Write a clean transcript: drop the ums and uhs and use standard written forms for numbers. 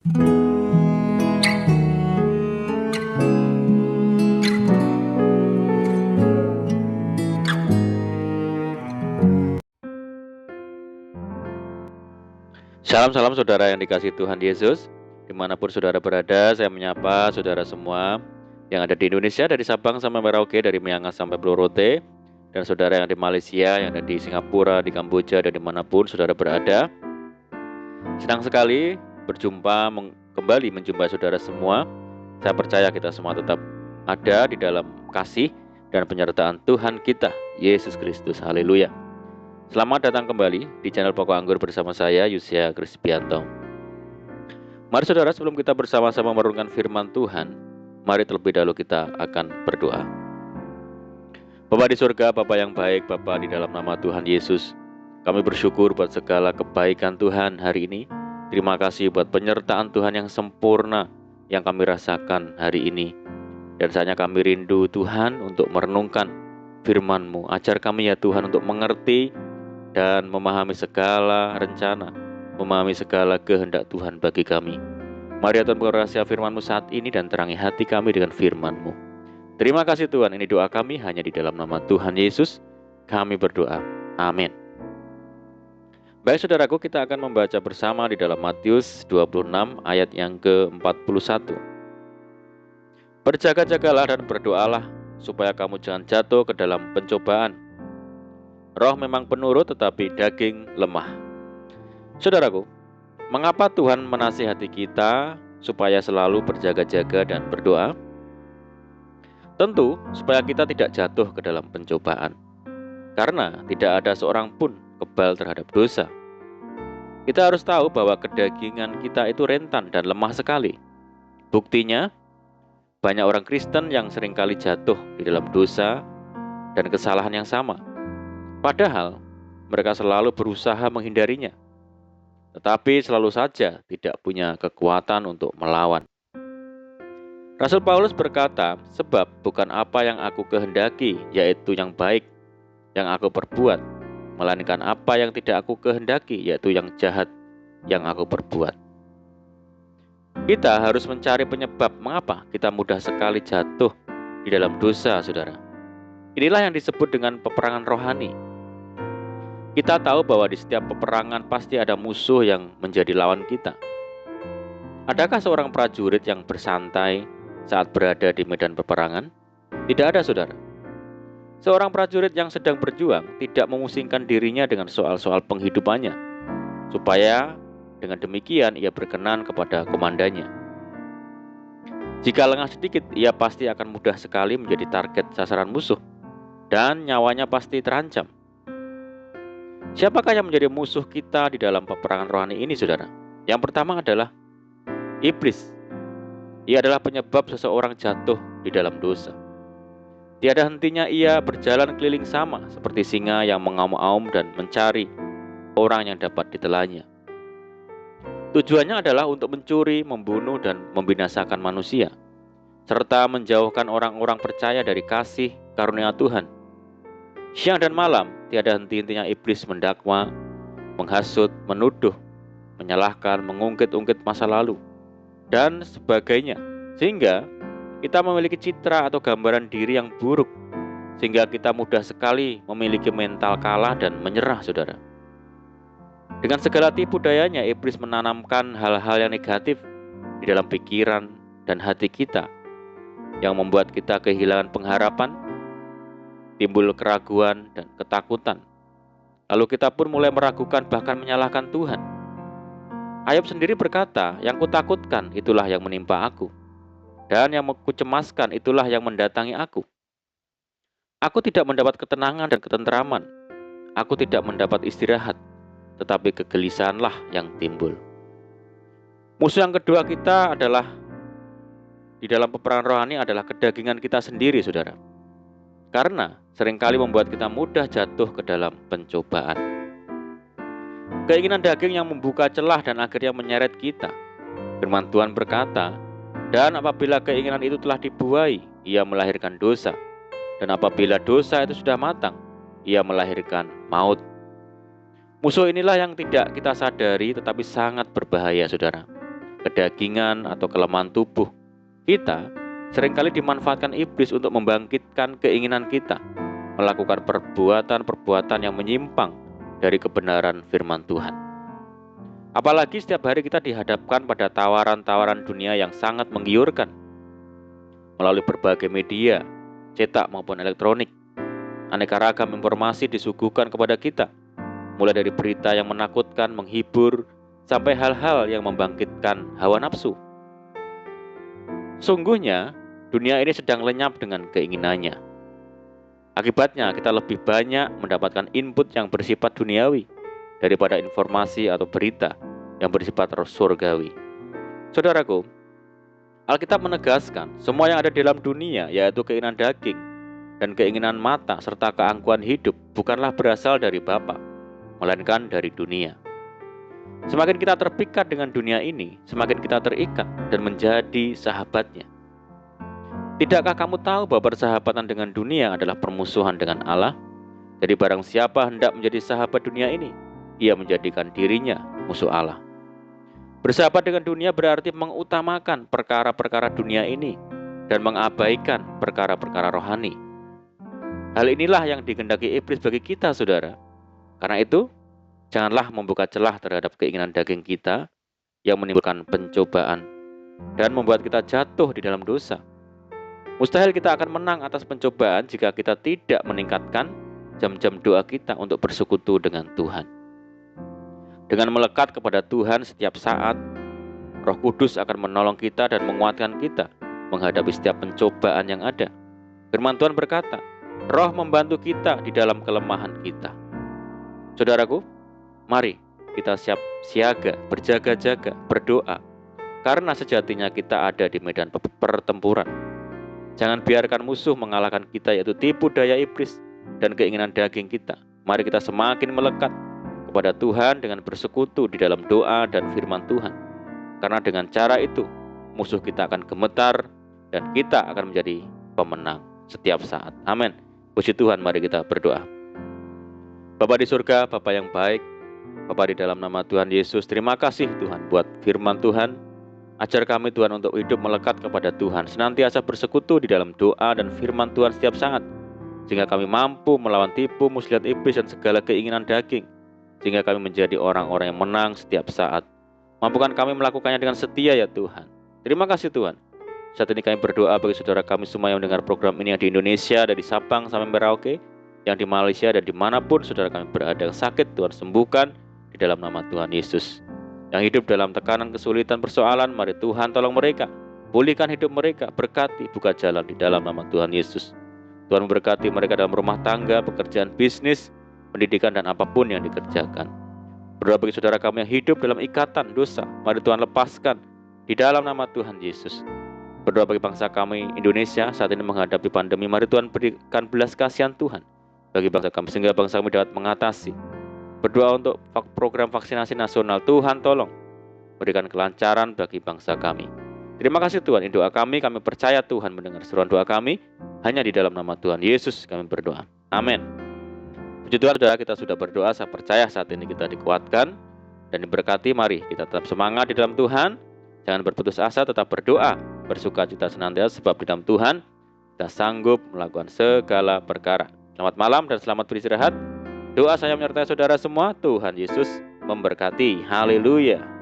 Salam-salam saudara yang dikasihi Tuhan Yesus. Dimanapun saudara berada, saya menyapa saudara semua yang ada di Indonesia, dari Sabang sampai Merauke, dari Miangas sampai Pulau Rote, dan saudara yang ada di Malaysia, yang ada di Singapura, di Kamboja, dan dimanapun saudara berada. Senang sekali berjumpa kembali menjumpai saudara semua. Saya percaya kita semua tetap ada di dalam kasih dan penyertaan Tuhan kita, Yesus Kristus. Haleluya. Selamat datang kembali di channel Pokok Anggur bersama saya, Yusia Krispianto. Mari saudara, sebelum kita bersama-sama merenungkan firman Tuhan, mari terlebih dahulu kita akan berdoa. Bapa di surga, Bapa yang baik, Bapa di dalam nama Tuhan Yesus, kami bersyukur buat segala kebaikan Tuhan hari ini. Terima kasih buat penyertaan Tuhan yang sempurna yang kami rasakan hari ini. Dan saatnya kami rindu Tuhan untuk merenungkan firman-Mu. Ajar kami ya Tuhan untuk mengerti dan memahami segala rencana, memahami segala kehendak Tuhan bagi kami. Mari ya Tuhan, buka rahasia firman-Mu saat ini dan terangi hati kami dengan firman-Mu. Terima kasih Tuhan, ini doa kami hanya di dalam nama Tuhan Yesus. Kami berdoa, amin. Baik saudaraku, kita akan membaca bersama di dalam Matius 26 ayat yang ke-41. Berjaga-jagalah dan berdoalah supaya kamu jangan jatuh ke dalam pencobaan. Roh memang penurut tetapi daging lemah. Saudaraku, mengapa Tuhan menasihati kita supaya selalu berjaga-jaga dan berdoa? Tentu supaya kita tidak jatuh ke dalam pencobaan. Karena tidak ada seorang pun kebal terhadap dosa. Kita harus tahu bahwa kedagingan kita itu rentan dan lemah sekali. Buktinya, banyak orang Kristen yang seringkali jatuh di dalam dosa dan kesalahan yang sama. Padahal mereka selalu berusaha menghindarinya, tetapi selalu saja tidak punya kekuatan untuk melawan. Rasul Paulus berkata, sebab bukan apa yang aku kehendaki, yaitu yang baik, yang aku perbuat, melainkan apa yang tidak aku kehendaki, yaitu yang jahat, yang aku perbuat. Kita harus mencari penyebab mengapa kita mudah sekali jatuh di dalam dosa, saudara. Inilah yang disebut dengan peperangan rohani. Kita tahu bahwa di setiap peperangan pasti ada musuh yang menjadi lawan kita. Adakah seorang prajurit yang bersantai saat berada di medan peperangan? Tidak ada, saudara. Seorang prajurit yang sedang berjuang tidak memusingkan dirinya dengan soal-soal penghidupannya, supaya dengan demikian ia berkenan kepada komandannya. Jika lengah sedikit, ia pasti akan mudah sekali menjadi target sasaran musuh, dan nyawanya pasti terancam. Siapakah yang menjadi musuh kita di dalam peperangan rohani ini, saudara? Yang pertama adalah iblis. Ia adalah penyebab seseorang jatuh di dalam dosa. Tiada hentinya ia berjalan keliling sama seperti singa yang mengaum-aum dan mencari orang yang dapat ditelannya. Tujuannya adalah untuk mencuri, membunuh, dan membinasakan manusia, serta menjauhkan orang-orang percaya dari kasih karunia Tuhan. Siang dan malam, tiada henti-hentinya iblis mendakwa, menghasut, menuduh, menyalahkan, mengungkit-ungkit masa lalu, dan sebagainya. Sehingga kita memiliki citra atau gambaran diri yang buruk, sehingga kita mudah sekali memiliki mental kalah dan menyerah, saudara. Dengan segala tipu dayanya, iblis menanamkan hal-hal yang negatif di dalam pikiran dan hati kita, yang membuat kita kehilangan pengharapan, timbul keraguan dan ketakutan. Lalu kita pun mulai meragukan bahkan menyalahkan Tuhan. Ayub sendiri berkata, yang kutakutkan itulah yang menimpa aku, dan yang kucemaskan itulah yang mendatangi aku. Aku tidak mendapat ketenangan dan ketenteraman. Aku tidak mendapat istirahat, tetapi kegelisahanlah yang timbul. Musuh yang kedua kita adalah di dalam peperangan rohani adalah kedagingan kita sendiri, saudara. Karena seringkali membuat kita mudah jatuh ke dalam pencobaan. Keinginan daging yang membuka celah dan akhirnya menyeret kita. Firman Tuhan berkata, dan apabila keinginan itu telah dibuai, ia melahirkan dosa. Dan apabila dosa itu sudah matang, ia melahirkan maut. Musuh inilah yang tidak kita sadari tetapi sangat berbahaya, saudara. kedagingan, atau kelemahan tubuh kita, seringkali dimanfaatkan iblis untuk membangkitkan keinginan kita melakukan perbuatan-perbuatan yang menyimpang dari kebenaran firman Tuhan. Apalagi setiap hari kita dihadapkan pada tawaran-tawaran dunia yang sangat menggiurkan melalui berbagai media, cetak maupun elektronik. Aneka ragam informasi disuguhkan kepada kita, mulai dari berita yang menakutkan, menghibur, sampai hal-hal yang membangkitkan hawa nafsu. Sungguhnya, dunia ini sedang lenyap dengan keinginannya. Akibatnya, kita lebih banyak mendapatkan input yang bersifat duniawi daripada informasi atau berita yang bersifat surgawi. Saudaraku, Alkitab menegaskan semua yang ada di dalam dunia, yaitu keinginan daging dan keinginan mata serta keangkuhan hidup, bukanlah berasal dari Bapa, melainkan dari dunia. Semakin kita terpikat dengan dunia ini, semakin kita terikat dan menjadi sahabatnya. Tidakkah kamu tahu bahwa persahabatan dengan dunia adalah permusuhan dengan Allah? Jadi barang siapa hendak menjadi sahabat dunia ini, ia menjadikan dirinya musuh Allah. Bersahabat dengan dunia berarti mengutamakan perkara-perkara dunia ini dan mengabaikan perkara-perkara rohani. Hal inilah yang dikehendaki iblis bagi kita, saudara. Karena itu, janganlah membuka celah terhadap keinginan daging kita yang menimbulkan pencobaan dan membuat kita jatuh di dalam dosa. Mustahil kita akan menang atas pencobaan jika kita tidak meningkatkan jam-jam doa kita untuk bersekutu dengan Tuhan. Dengan melekat kepada Tuhan setiap saat, Roh Kudus akan menolong kita dan menguatkan kita menghadapi setiap pencobaan yang ada. Firman Tuhan berkata, Roh membantu kita di dalam kelemahan kita. Saudaraku, mari kita siap siaga, berjaga-jaga, berdoa, karena sejatinya kita ada di medan pertempuran. Jangan biarkan musuh mengalahkan kita, yaitu tipu daya iblis dan keinginan daging kita. Mari kita semakin melekat kepada Tuhan dengan bersekutu di dalam doa dan firman Tuhan. Karena dengan cara itu, musuh kita akan gemetar dan kita akan menjadi pemenang setiap saat. Amin. Puji Tuhan, mari kita berdoa. Bapa di surga, Bapa yang baik, Bapa di dalam nama Tuhan Yesus, terima kasih Tuhan buat firman Tuhan. Ajar kami Tuhan untuk hidup melekat kepada Tuhan, senantiasa bersekutu di dalam doa dan firman Tuhan setiap saat, sehingga kami mampu melawan tipu muslihat iblis dan segala keinginan daging, sehingga kami menjadi orang-orang yang menang setiap saat. Mampukan kami melakukannya dengan setia ya Tuhan. Terima kasih Tuhan. Saat ini kami berdoa bagi saudara kami semua yang mendengar program ini, yang di Indonesia, dari Sabang sampai Merauke, yang di Malaysia dan dimanapun saudara kami berada yang sakit, Tuhan sembuhkan di dalam nama Tuhan Yesus. Yang hidup dalam tekanan, kesulitan, persoalan, mari Tuhan tolong mereka, pulihkan hidup mereka, berkati, buka jalan di dalam nama Tuhan Yesus. Tuhan memberkati mereka dalam rumah tangga, pekerjaan, bisnis, pendidikan, dan apapun yang dikerjakan. Berdoa bagi saudara kami yang hidup dalam ikatan dosa, mari Tuhan lepaskan di dalam nama Tuhan Yesus. Berdoa bagi bangsa kami Indonesia saat ini menghadapi pandemi, mari Tuhan berikan belas kasihan Tuhan bagi bangsa kami, sehingga bangsa kami dapat mengatasi. Berdoa untuk program vaksinasi nasional, Tuhan tolong berikan kelancaran bagi bangsa kami. Terima kasih Tuhan, ini doa kami percaya Tuhan mendengar seruan doa kami. Hanya di dalam nama Tuhan Yesus kami berdoa. Amin. Puji Tuhan, saudara, kita sudah berdoa. Saya percaya saat ini kita dikuatkan dan diberkati. Mari kita tetap semangat di dalam Tuhan. Jangan berputus asa, tetap berdoa, bersuka cita senantiasa, sebab di dalam Tuhan kita sanggup melakukan segala perkara. Selamat malam dan selamat beristirahat. Doa saya menyertai saudara semua. Tuhan Yesus memberkati. Haleluya.